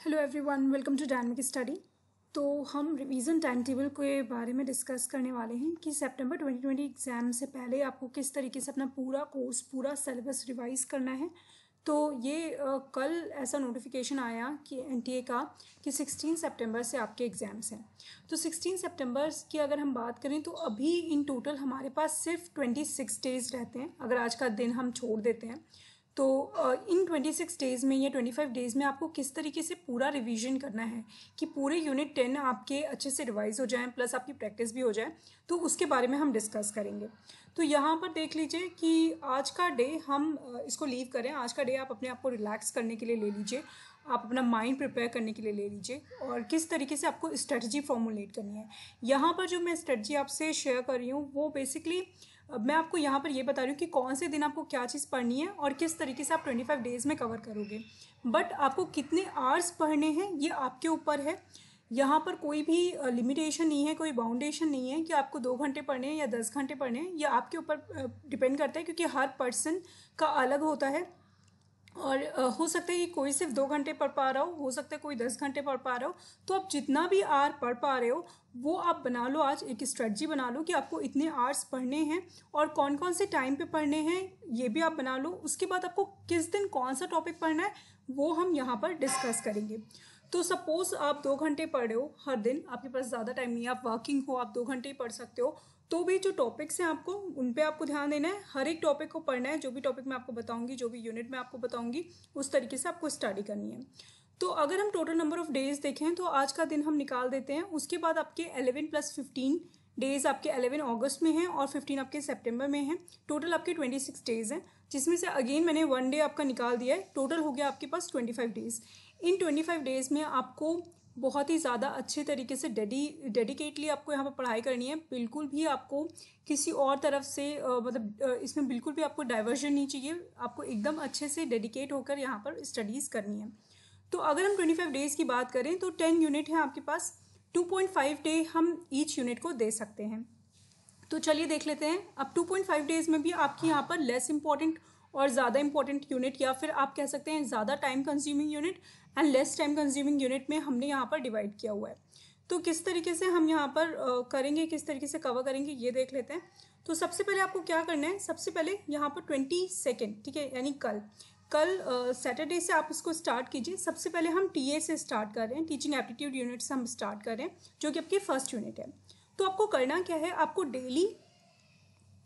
Hello everyone, welcome to dynamic study. तो हम revision time table के बारे में डिस्कस करने वाले हैं कि सितंबर 2020 एग्ज़ाम से पहले आपको किस तरीके से अपना पूरा कोर्स, पूरा सिलेबस रिवाइज करना है। तो ये कल ऐसा नोटिफिकेशन आया कि एनटीए का कि 16 सितंबर से आपके एग्ज़ाम्स हैं। तो 16 सितंबर की अगर हम बात करें तो अभी इन टोटल हमारे पास सिर्फ 26 डेज़ रहते हैं। अगर आज का दिन हम छोड़ देते हैं तो इन 26 डेज़ में या 25 डेज़ में आपको किस तरीके से पूरा रिवीजन करना है कि पूरे यूनिट 10 आपके अच्छे से रिवाइज हो जाएं, प्लस आपकी प्रैक्टिस भी हो जाए। तो उसके बारे में हम डिस्कस करेंगे। तो यहाँ पर देख लीजिए कि आज का डे हम इसको लीव करें। आज का डे आप अपने आप को रिलैक्स करने के लिए ले लीजिए, आप अपना माइंड प्रिपेयर करने के लिए ले लीजिए और किस तरीके से आपको स्ट्रेटजी फॉर्मुलेट करनी है। यहाँ पर जो मैं स्ट्रेटजी आपसे शेयर कर रही हूँ वो बेसिकली मैं आपको यहाँ पर ये बता रही हूँ कि कौन से दिन आपको क्या चीज़ पढ़नी है और किस तरीके से आप 25 डेज़ में कवर करोगे। बट आपको कितने आवर्स पढ़ने हैं ये आपके ऊपर है। यहाँ पर कोई भी लिमिटेशन नहीं है, कोई बाउंडेशन नहीं है कि आपको 2 घंटे पढ़ने हैं या 10 घंटे पढ़ने हैं। ये आपके ऊपर डिपेंड करता है क्योंकि हर पर्सन का अलग होता है और हो सकता है कि कोई सिर्फ 2 घंटे पढ़ पा रहा हो सकता है कोई 10 घंटे पढ़ पा रहा हो। तो आप जितना भी आवर पढ़ पा रहे हो वो आप बना लो, आज एक स्ट्रेटजी बना लो कि आपको इतने आवर्स पढ़ने हैं और कौन कौन से टाइम पे पढ़ने हैं ये भी आप बना लो। उसके बाद आपको किस दिन कौन सा टॉपिक पढ़ना है वो हम यहाँ पर डिस्कस करेंगे। तो सपोज आप 2 घंटे पढ़ रहे हो हर दिन, आपके पास ज़्यादा टाइम नहीं है, आप वर्किंग हो, आप 2 घंटे ही पढ़ सकते हो। तो भी जो टॉपिक्स हैं आपको उन पे आपको ध्यान देना है, हर एक टॉपिक को पढ़ना है। जो भी टॉपिक मैं आपको बताऊंगी, जो भी यूनिट मैं आपको बताऊंगी, उस तरीके से आपको स्टडी करनी है। तो अगर हम टोटल नंबर ऑफ डेज देखें तो आज का दिन हम निकाल देते हैं। उसके बाद आपके 11 + 15 डेज आपके 11 अगस्त में हैं और 15 आपके सितंबर में हैं। टोटल आपके 26 डेज हैं, जिसमें से अगेन मैंने 1 डे आपका निकाल दिया है। टोटल हो गया आपके पास 25 डेज। इन 25 डेज में आपको बहुत ही ज़्यादा अच्छे तरीके से डेडिकेटली आपको यहाँ पर पढ़ाई करनी है। बिल्कुल भी आपको किसी और तरफ से इसमें बिल्कुल भी आपको डाइवर्जन नहीं चाहिए। आपको एकदम अच्छे से डेडिकेट होकर यहाँ पर स्टडीज़ करनी है। तो अगर हम 25 डेज़ की बात करें तो 10 यूनिट हैं आपके पास, 2.5 डे हम ईच यूनिट को दे सकते हैं। तो चलिए देख लेते हैं। अब 2.5 डेज़ में भी आपकी यहाँ पर लेस इंपॉर्टेंट और ज़्यादा इंपॉर्टेंट यूनिट, या फिर आप कह सकते हैं ज़्यादा time consuming unit and less time consuming unit में हमने यहाँ पर डिवाइड किया हुआ है। तो किस तरीके से हम यहाँ पर करेंगे, किस तरीके से कवर करेंगे ये देख लेते हैं। तो सबसे पहले आपको क्या करना है, सबसे पहले यहाँ पर 22, ठीक है, यानी कल सैटरडे से आप इसको स्टार्ट कीजिए। सबसे पहले हम टीए से स्टार्ट कर रहे हैं, टीचिंग एप्टीट्यूड यूनिट से हम स्टार्ट कर रहे हैं, जो कि आपकी फर्स्ट यूनिट है। तो आपको करना क्या है, आपको डेली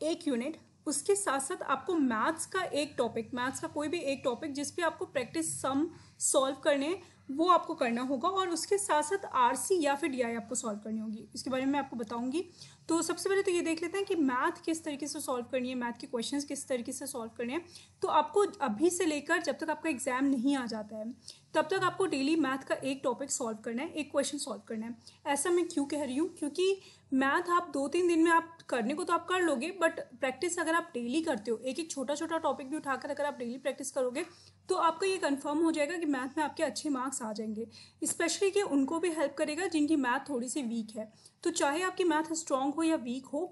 एक यूनिट, उसके साथ साथ आपको मैथ्स का एक टॉपिक, मैथ्स का कोई भी एक टॉपिक जिस पे आपको प्रैक्टिस सम सॉल्व करने हैं वो आपको करना होगा। और उसके साथ साथ आरसी या फिर डीआई आपको सॉल्व करनी होगी। इसके बारे में मैं आपको बताऊंगी। तो सबसे पहले तो ये देख लेते हैं कि मैथ किस तरीके से सॉल्व करनी है, मैथ के क्वेश्चंस किस तरीके से सॉल्व करने हैं। तो आपको अभी से लेकर जब तक आपका एग्जाम नहीं आ जाता है तब तक आपको डेली मैथ का एक टॉपिक सॉल्व करना है, एक क्वेश्चन सॉल्व करना है। ऐसा मैं क्यों कह रही हूँ, क्योंकि मैथ आप 2-3 दिन में आप करने को तो आप कर लोगे, बट प्रैक्टिस अगर आप डेली करते हो, एक एक छोटा छोटा टॉपिक भी उठाकर अगर आप डेली प्रैक्टिस करोगे तो आपका ये कंफर्म हो जाएगा कि मैथ में आपके अच्छे मार्क्स आ जाएंगे। स्पेशली कि उनको भी हेल्प करेगा जिनकी मैथ थोड़ी सी वीक है। तो चाहे आपकी मैथ स्ट्रांग हो या वीक हो,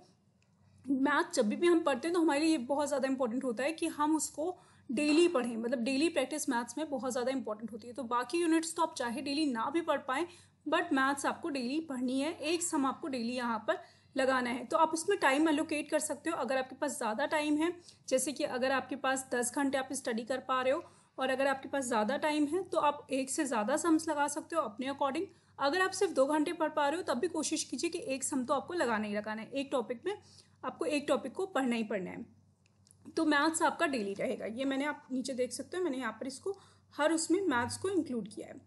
मैथ जब भी हम पढ़ते हैं तो हमारे लिए बहुत ज़्यादा इंपॉर्टेंट होता है कि हम उसको डेली पढ़ें, मतलब डेली प्रैक्टिस मैथ्स में बहुत ज़्यादा इंपॉर्टेंट होती है। तो बाकी यूनिट्स तो आप चाहे डेली ना भी पढ़ पाएँ, बट मैथ्स आपको डेली पढ़नी है, एक सम आपको डेली यहाँ पर लगाना है। तो आप उसमें टाइम एलोकेट कर सकते हो अगर आपके पास ज़्यादा टाइम है। जैसे कि अगर आपके पास 10 घंटे आप स्टडी कर पा रहे हो और अगर आपके पास ज़्यादा टाइम है तो आप एक से ज़्यादा सम्स लगा सकते हो अपने अकॉर्डिंग। अगर आप सिर्फ 2 घंटे पढ़ पा रहे हो तब भी कोशिश कीजिए कि एक सम तो आपको लगाना ही लगाना है। एक टॉपिक में आपको एक टॉपिक को पढ़ना ही पढ़ना है। तो मैथ्स आपका डेली रहेगा। ये मैंने, आप नीचे देख सकते हो, मैंने यहाँ पर इसको हर उसमें मैथ्स को इंक्लूड किया है।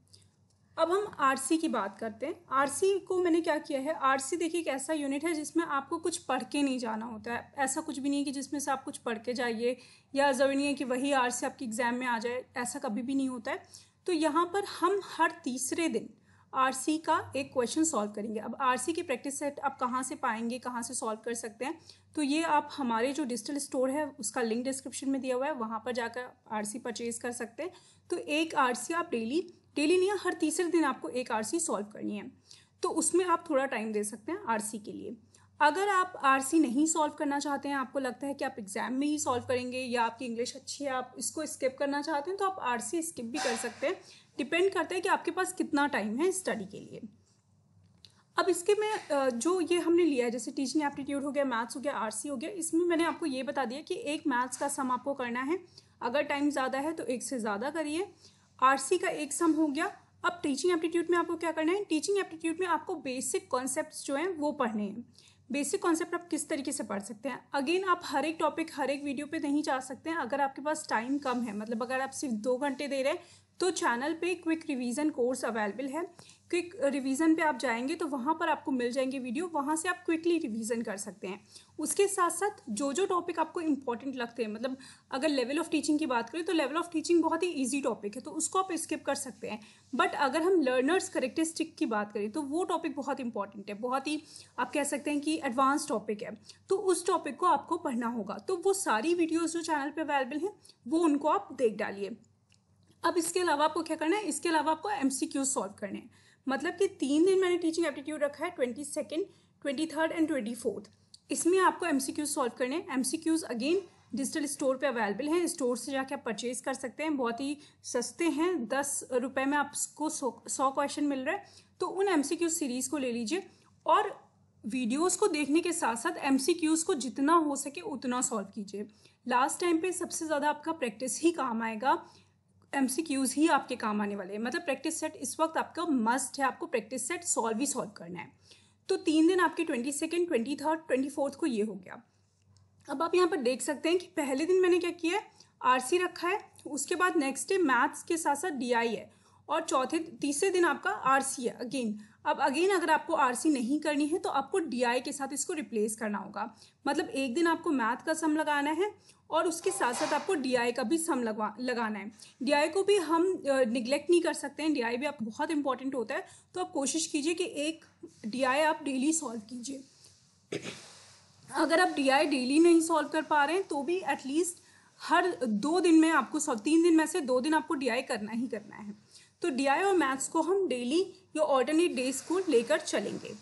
अब हम आरसी की बात करते हैं। आरसी को मैंने क्या किया है, आरसी देखिए एक ऐसा यूनिट है जिसमें आपको कुछ पढ़ के नहीं जाना होता है। ऐसा कुछ भी नहीं है कि जिसमें से आप कुछ पढ़ के जाइए, या ज़रूरी नहीं है कि वही आरसी आपके एग्जाम में आ जाए, ऐसा कभी भी नहीं होता है। तो यहाँ पर हम हर तीसरे दिन आरसी का एक क्वेश्चन सॉल्व करेंगे। अब आरसी की प्रैक्टिस सेट आप कहाँ से पाएंगे, कहाँ से सॉल्व कर सकते हैं, तो ये आप हमारे जो डिजिटल स्टोर है उसका लिंक डिस्क्रिप्शन में दिया हुआ है, वहाँ पर जाकर आरसी परचेज कर सकते हैं। तो एक आरसी आप डेली नहीं है, हर तीसरे दिन आपको एक आरसी सॉल्व करनी है। तो उसमें आप थोड़ा टाइम दे सकते हैं आरसी के लिए। अगर आप आरसी नहीं सॉल्व करना चाहते हैं, आपको लगता है कि आप एग्जाम में ही सॉल्व करेंगे या आपकी इंग्लिश अच्छी है, आप इसको स्किप करना चाहते हैं, तो आप आरसी स्किप भी कर सकते हैं। डिपेंड करता है कि आपके पास कितना टाइम है स्टडी के लिए। अब इसके में जो ये हमने लिया है, जैसे टीचिंग एप्टीट्यूड हो गया, मैथ्स हो गया, आरसी हो गया, इसमें मैंने आपको ये बता दिया कि एक मैथ्स का सम आपको करना है, अगर टाइम ज़्यादा है तो एक से ज़्यादा करिए। आरसी का एक सम हो गया। अब टीचिंग एप्टीट्यूड में आपको क्या करना है, टीचिंग एप्टीट्यूड में आपको बेसिक कॉन्सेप्ट्स जो हैं वो पढ़ने हैं। बेसिक कॉन्सेप्ट आप किस तरीके से पढ़ सकते हैं, अगेन आप हर एक टॉपिक हर एक वीडियो पे नहीं जा सकते हैं। अगर आपके पास टाइम कम है, मतलब अगर आप सिर्फ 2 घंटे दे रहे हैं, तो चैनल पे क्विक रिवीजन कोर्स अवेलेबल है। क्विक रिवीजन पे आप जाएंगे तो वहाँ पर आपको मिल जाएंगे वीडियो, वहाँ से आप क्विकली रिवीजन कर सकते हैं। उसके साथ साथ जो जो टॉपिक आपको इंपॉर्टेंट लगते हैं, मतलब अगर लेवल ऑफ टीचिंग की बात करें तो लेवल ऑफ टीचिंग बहुत ही ईजी टॉपिक है, तो उसको आप स्किप कर सकते हैं। बट अगर हम लर्नर्स करेक्टरिस्टिक की बात करें तो वो टॉपिक बहुत इंपॉर्टेंट है, बहुत ही आप कह सकते हैं कि एडवांस टॉपिक है, तो उस टॉपिक को आपको पढ़ना होगा। तो वो सारी वीडियोज़ जो चैनल पर अवेलेबल हैं वो उनको आप देख डालिए। अब इसके अलावा आपको क्या करना है, इसके अलावा आपको MCQs सॉल्व करने हैं। मतलब कि 3 दिन मैंने टीचिंग एप्टीट्यूड रखा है, 22, 23 एंड 24। इसमें आपको MCQs सॉल्व करने हैं। MCQs अगेन डिजिटल स्टोर पे अवेलेबल हैं, स्टोर से जाके आप परचेज कर सकते हैं, बहुत ही सस्ते हैं, 10 रुपये में आपको 100 क्वेश्चन मिल रहा है। तो उन MCQ सीरीज़ को ले लीजिए और वीडियोस को देखने के साथ साथ MCQs को जितना हो सके उतना सॉल्व कीजिए। लास्ट टाइम पे सबसे ज़्यादा आपका प्रैक्टिस ही काम आएगा, MCQs ही आपके काम आने वाले हैं। मतलब प्रैक्टिस सेट इस वक्त आपका मस्ट है, आपको प्रैक्टिस सेट सॉल्व ही सॉल्व करना है। तो 3 दिन आपके 22, 23, 24 को ये हो गया। अब आप यहाँ पर देख सकते हैं कि पहले दिन मैंने क्या किया है, आरसी रखा है, उसके बाद नेक्स्ट डे मैथ्स के साथ साथ DI है, और तीसरे दिन आपका आरसी है अगेन। अब अगेन अगर आपको आरसी नहीं करनी है तो आपको DI के साथ इसको रिप्लेस करना होगा। मतलब एक दिन आपको मैथ का सम लगाना है और उसके साथ साथ आपको DI का भी सम लगाना है। DI को भी हम निगलेक्ट नहीं कर सकते हैं, DI भी आप बहुत इंपॉर्टेंट होता है। तो आप कोशिश कीजिए कि एक DI आप डेली सॉल्व कीजिए। अगर आप DI डेली नहीं सॉल्व कर पा रहे हैं तो भी एटलीस्ट हर 2 दिन में आपको 3 दिन में से 2 दिन आपको DI करना ही करना है। तो DI और मैथ्स को हम डेली या ऑल्टरनेट डेज को लेकर चलेंगे।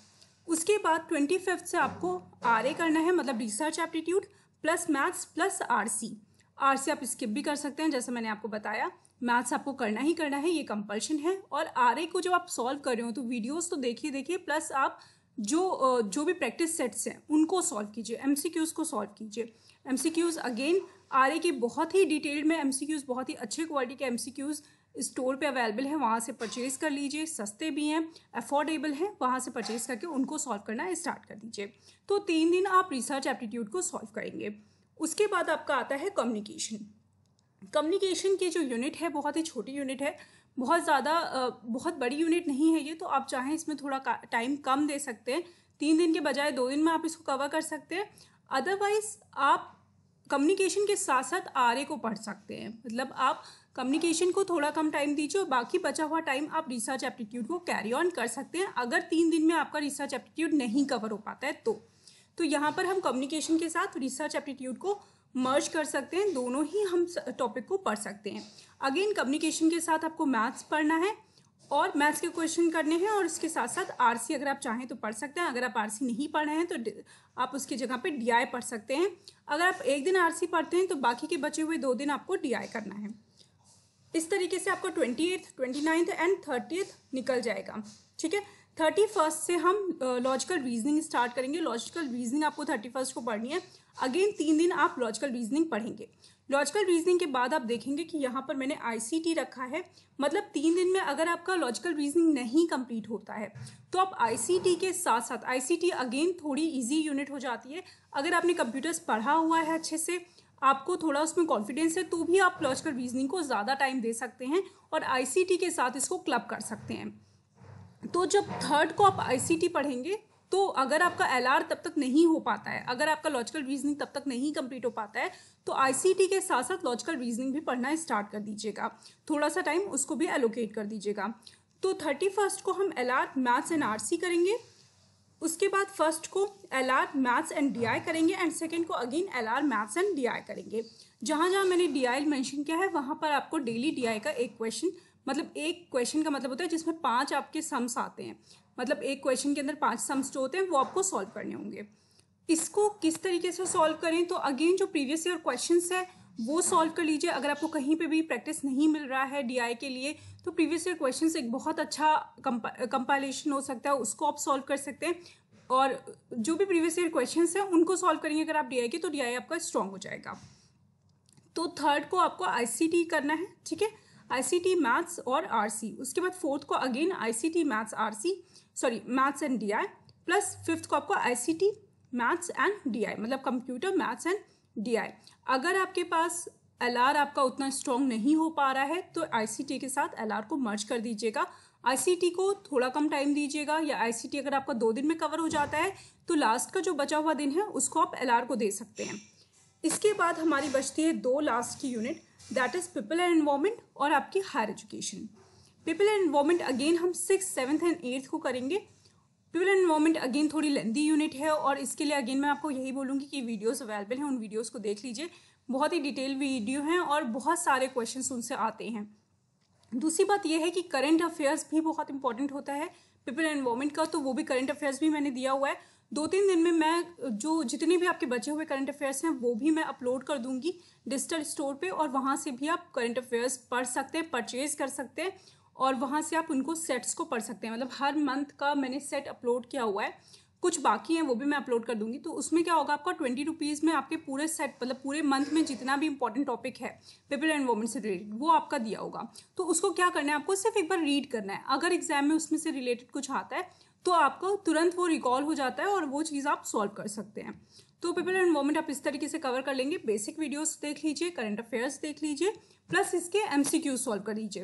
उसके बाद 25 से आपको RA करना है, मतलब research aptitude plus maths plus RC आप स्किप भी कर सकते हैं, जैसे मैंने आपको बताया। मैथ्स आपको करना ही करना है, ये कंपल्शन है। और RA को जब आप सॉल्व कर रहे हो तो वीडियोस तो देखिए, प्लस आप जो भी प्रैक्टिस सेट्स हैं उनको सॉल्व कीजिए, MCQs को सॉल्व कीजिए। MCQs अगेन RA की बहुत ही डिटेल्ड में MCQs, बहुत ही अच्छे क्वालिटी के MCQs स्टोर पे अवेलेबल है, वहाँ से परचेज कर लीजिए, सस्ते भी हैं, अफोर्डेबल हैं, वहाँ से परचेज करके उनको सॉल्व करना स्टार्ट कर दीजिए। तो 3 दिन आप रिसर्च एप्टीट्यूड को सॉल्व करेंगे। उसके बाद आपका आता है कम्युनिकेशन। कम्युनिकेशन की जो यूनिट है बहुत ही छोटी यूनिट है, बहुत बड़ी यूनिट नहीं है ये, तो आप चाहें इसमें थोड़ा टाइम कम दे सकते हैं, 3 दिन के बजाय 2 दिन में आप इसको कवर कर सकते हैं। अदरवाइज आप कम्युनिकेशन के साथ साथ RA को पढ़ सकते हैं। मतलब आप कम्युनिकेशन को थोड़ा कम टाइम दीजिए और बाकी बचा हुआ टाइम आप रिसर्च एप्टीट्यूड को कैरी ऑन कर सकते हैं, अगर 3 दिन में आपका रिसर्च एप्टीट्यूड नहीं कवर हो पाता है तो यहाँ पर हम कम्युनिकेशन के साथ रिसर्च एप्टीट्यूड को मर्ज कर सकते हैं, दोनों ही हम टॉपिक को पढ़ सकते हैं। अगेन कम्युनिकेशन के साथ आपको मैथ्स पढ़ना है और मैथ्स के क्वेश्चन करने हैं, और इसके साथ साथ RC अगर आप चाहें तो पढ़ सकते हैं। अगर आप RC नहीं पढ़ रहे हैं तो आप उसकी जगह पे DI पढ़ सकते हैं। अगर आप एक दिन RC पढ़ते हैं तो बाकी के बचे हुए 2 दिन आपको DI करना है। इस तरीके से आपको 28, 29 एंड 30 निकल जाएगा। ठीक है, 31 से हम लॉजिकल रीजनिंग स्टार्ट करेंगे। लॉजिकल रीजनिंग आपको 31 को पढ़नी है। अगेन 3 दिन आप लॉजिकल रीजनिंग पढ़ेंगे। लॉजिकल रीजनिंग के बाद आप देखेंगे कि यहाँ पर मैंने ICT रखा है, मतलब 3 दिन में अगर आपका लॉजिकल रीजनिंग नहीं कंप्लीट होता है तो आप ICT के साथ साथ, ICT अगेन थोड़ी इजी यूनिट हो जाती है। अगर आपने कंप्यूटर्स पढ़ा हुआ है अच्छे से, आपको थोड़ा उसमें कॉन्फिडेंस है, तो भी आप लॉजिकल रीजनिंग को ज़्यादा टाइम दे सकते हैं और ICT के साथ इसको क्लब कर सकते हैं। तो जब 3rd को आप ICT पढ़ेंगे तो अगर आपका LR तब तक नहीं हो पाता है, अगर आपका लॉजिकल रीजनिंग तब तक नहीं कंप्लीट हो पाता है, तो ICT के साथ साथ लॉजिकल रीजनिंग भी पढ़ना स्टार्ट कर दीजिएगा, थोड़ा सा टाइम उसको भी एलोकेट कर दीजिएगा। तो 31 को हम LR मैथ्स एंड RC करेंगे, उसके बाद 1st को LR मैथ्स एंड DI करेंगे एंड 2nd को again LR maths and DI करेंगे। जहाँ जहाँ मैंने DI मेंशन किया है वहाँ पर आपको डेली DI का एक क्वेश्चन, मतलब एक क्वेश्चन का मतलब होता है जिसमें 5 आपके सम्स आते हैं, मतलब एक क्वेश्चन के अंदर 5 सम्स जो होते हैं वो आपको सॉल्व करने होंगे। इसको किस तरीके से सॉल्व करें, तो अगेन जो प्रीवियस ईयर क्वेश्चंस है वो सॉल्व कर लीजिए। अगर आपको कहीं पे भी प्रैक्टिस नहीं मिल रहा है डीआई के लिए तो प्रीवियस ईयर क्वेश्चंस एक बहुत अच्छा कंपाइलेशन हो सकता है, उसको आप सॉल्व कर सकते हैं। और जो भी प्रीवियस ईयर क्वेश्चंस हैं उनको सॉल्व करेंगे अगर आप डीआई के, तो डीआई आपका स्ट्रांग हो जाएगा। तो थर्ड को आपको आईसीटी करना है, ठीक है, आईसीटी मैथ्स और आरसी। उसके बाद फोर्थ को again ICT maths RC, sorry maths and DI, plus fifth को आपको आईसीटी मैथ्स एंड डीआई, मतलब कंप्यूटर मैथ्स एंड डीआई। अगर आपके पास एलआर आपका उतना स्ट्रॉन्ग नहीं हो पा रहा है तो आईसीटी के साथ एलआर को मर्ज कर दीजिएगा। आईसीटी को थोड़ा कम टाइम दीजिएगा, या आईसीटी अगर आपका 2 दिन में कवर हो जाता है तो लास्ट का जो बचा हुआ दिन है उसको आप एलआर को दे सकते हैं। इसके बाद हमारी बचती है 2 लास्ट की unit, that is people and environment और आपकी higher education. People and environment again हम 6th, 7th एंड 8th को करेंगे। पीपल एंड एनवायरमेंट अगेन थोड़ी लेंदी यूनिट है और इसके लिए अगेन मैं आपको यही बोलूँगी कि वीडियोस अवेलेबल हैं, उन वीडियोस को देख लीजिए। बहुत ही डिटेल वीडियो हैं और बहुत सारे क्वेश्चंस उनसे आते हैं। दूसरी बात यह है कि करंट अफेयर्स भी बहुत इंपॉर्टेंट होता है पीपल एंड एनवायरमेंट का, तो वो भी करंट अफेयर्स भी मैंने दिया हुआ है। 2-3 दिन में मैं जो जितने भी आपके बचे हुए करंट अफेयर्स हैं वो भी मैं अपलोड कर दूंगी डिजिटल स्टोर पे, और वहाँ से भी आप करंट अफेयर्स पढ़ सकते हैं, परचेज कर सकते हैं, और वहाँ से आप उनको सेट्स को पढ़ सकते हैं। मतलब हर मंथ का मैंने सेट अपलोड किया हुआ है, कुछ बाकी हैं वो भी मैं अपलोड कर दूंगी। तो उसमें क्या होगा, आपका 20 रुपीज़ में आपके पूरे सेट, मतलब पूरे मंथ में जितना भी इंपॉर्टेंट टॉपिक है पीपल एंड एनवायरमेंट से रिलेटेड वो आपका दिया होगा। तो उसको क्या करना है, आपको सिर्फ एक बार रीड करना है। अगर एग्जाम में उसमें से रिलेटेड कुछ आता है तो आपको तुरंत वो रिकॉल हो जाता है और वो चीज़ आप सॉल्व कर सकते हैं। तो पीपल एंड एनवायरमेंट आप इस तरीके से कवर कर लेंगे। बेसिक वीडियोस देख लीजिए, करंट अफेयर्स देख लीजिए, प्लस इसके एमसीक्यू सॉल्व कर लीजिए।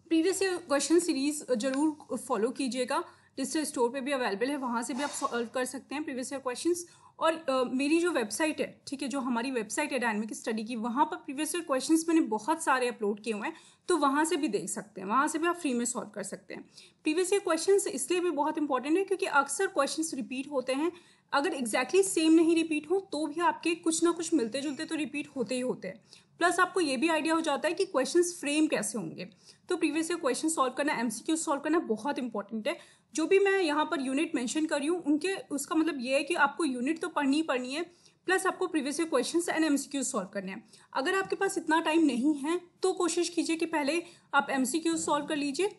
प्रीवियस ईयर क्वेश्चन सीरीज जरूर फॉलो कीजिएगा, डिजिटल स्टोर पे भी अवेलेबल है, वहाँ से भी आप सॉल्व कर सकते हैं प्रीवियस ईयर क्वेश्चंस। और मेरी जो वेबसाइट है, ठीक है, जो हमारी वेबसाइट है डायनामिक स्टडी की, वहाँ पर प्रीवियस ईयर क्वेश्चंस मैंने बहुत सारे अपलोड किए हुए हैं, तो वहाँ से भी देख सकते हैं, वहाँ से भी आप फ्री में सॉल्व कर सकते हैं। प्रीवियस ईयर क्वेश्चंस इसलिए भी बहुत इंपॉर्टेंट है क्योंकि अक्सर क्वेश्चंस रिपीट होते हैं। अगर एग्जैक्टली सेम नहीं रिपीट हो तो भी आपके कुछ ना कुछ मिलते जुलते तो रिपीट होते ही होते हैं। प्लस आपको ये भी आइडिया हो जाता है कि क्वेश्चंस फ्रेम कैसे होंगे। तो प्रीवियस ईयर क्वेश्चन सॉल्व करना, एमसीक्यू सॉल्व करना बहुत इंपॉर्टेंट है। जो भी मैं यहाँ पर यूनिट मेंशन कर रही हूँ उनके उसका मतलब ये है कि आपको यूनिट तो पढ़नी ही पढ़नी है, प्लस आपको previous year questions and MCQ solve करने हैं। अगर आपके पास इतना टाइम नहीं है तो कोशिश कीजिए कि पहले आप एमसीक्यू सॉल्व कर लीजिए,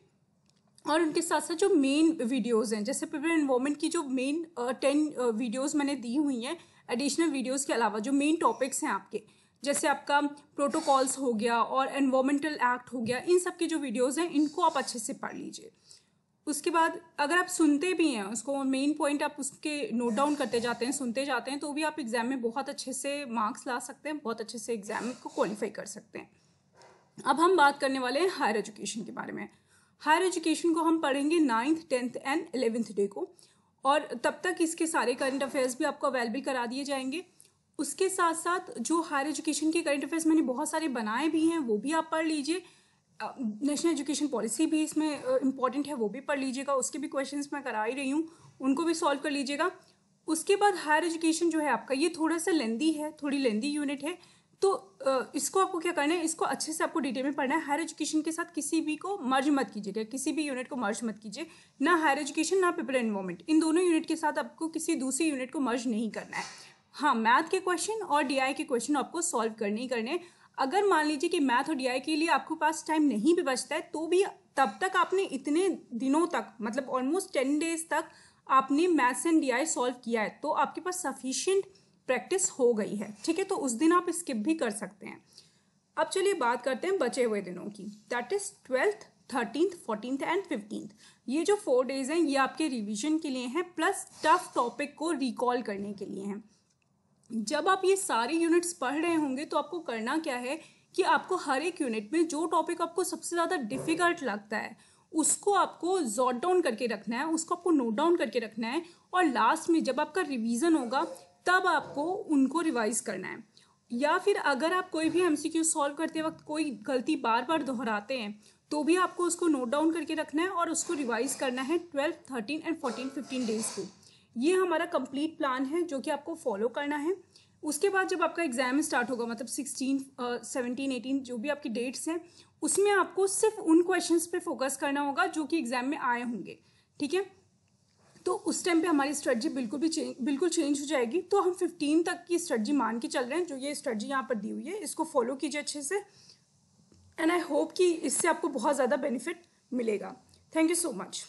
और उनके साथ साथ जो मेन वीडियोस हैं, जैसे पीपल एंड एनवायरमेंट की जो मेन 10 वीडियोस मैंने दी हुई हैं, एडिशनल वीडियोस के अलावा जो मेन टॉपिक्स हैं आपके, जैसे आपका प्रोटोकॉल्स हो गया और एनवायरमेंटल एक्ट हो गया, इन सब की जो वीडियोस हैं इनको आप अच्छे से पढ़ लीजिए। उसके बाद अगर आप सुनते भी हैं उसको, मेन पॉइंट आप उसके नोट डाउन करते जाते हैं, सुनते जाते हैं, तो भी आप एग्जाम में बहुत अच्छे से मार्क्स ला सकते हैं, बहुत अच्छे से एग्जाम को क्वालिफाई कर सकते हैं। अब हम बात करने वाले हैं हायर एजुकेशन के बारे में। हायर एजुकेशन को हम पढ़ेंगे 9th, 10th and 11th day को, और तब तक इसके सारे करंट अफेयर्स भी आपको अवेलेबल करा दिए जाएंगे। उसके साथ साथ जो हायर एजुकेशन के करंट अफेयर्स मैंने बहुत सारे बनाए भी हैं वो भी आप पढ़ लीजिए। नेशनल एजुकेशन पॉलिसी भी इसमें इंपॉर्टेंट है, वो भी पढ़ लीजिएगा, उसके भी क्वेश्चंस मैं करा ही रही हूँ, उनको भी सॉल्व कर लीजिएगा। उसके बाद हायर एजुकेशन जो है आपका, ये थोड़ा सा लेंदी है, थोड़ी लेंदी यूनिट है, तो इसको आपको क्या करना है, इसको अच्छे से आपको डिटेल में पढ़ना है। हायर एजुकेशन के साथ किसी भी को मर्ज मत कीजिएगा, किसी भी यूनिट को मर्ज मत कीजिए, ना हायर एजुकेशन ना पीपल एंड एनवायरमेंट, इन दोनों यूनिट के साथ आपको किसी दूसरी यूनिट को मर्ज नहीं करना है। हाँ, मैथ के क्वेश्चन और डीआई के क्वेश्चन आपको सॉल्व करने ही करने। अगर मान लीजिए कि मैथ और डीआई के लिए आपके पास टाइम नहीं भी बचता है तो भी तब तक आपने इतने दिनों तक, मतलब ऑलमोस्ट 10 डेज तक आपने मैथ्स एंड डीआई सॉल्व किया है, तो आपके पास सफिशिएंट प्रैक्टिस हो गई है, ठीक है, तो उस दिन आप स्किप भी कर सकते हैं। अब चलिए बात करते हैं बचे हुए दिनों की, that is 12th, 13th, 14th and 15th। ये जो 4 डेज हैं ये आपके रिवीजन के लिए हैं, प्लस टफ टॉपिक को रिकॉल करने के लिए हैं। जब आप ये सारे यूनिट्स पढ़ रहे होंगे तो आपको करना क्या है कि आपको हर एक यूनिट में जो टॉपिक आपको सबसे ज़्यादा डिफिकल्ट लगता है उसको आपको जॉट डाउन करके रखना है, उसको आपको नोट डाउन करके रखना है, और लास्ट में जब आपका रिवीजन होगा तब आपको उनको रिवाइज करना है। या फिर अगर आप कोई भी एमसीक्यू सॉल्व करते वक्त कोई गलती बार बार दोहराते हैं तो भी आपको उसको नोट डाउन करके रखना है और उसको रिवाइज करना है 12, 13 एंड 14, 15 डेज को। ये हमारा कंप्लीट प्लान है जो कि आपको फॉलो करना है। उसके बाद जब आपका एग्जाम स्टार्ट होगा, मतलब 16, 17, 18 जो भी आपकी डेट्स हैं, उसमें आपको सिर्फ उन क्वेश्चंस पे फोकस करना होगा जो कि एग्जाम में आए होंगे, ठीक है। तो उस टाइम पे हमारी स्ट्रेटजी बिल्कुल चेंज हो जाएगी। तो हम 15 तक की स्ट्रेटजी मान के चल रहे हैं। जो ये स्ट्रेटजी यहाँ पर दी हुई है इसको फॉलो कीजिए अच्छे से, एंड आई होप कि इससे आपको बहुत ज़्यादा बेनिफिट मिलेगा। Thank you so much.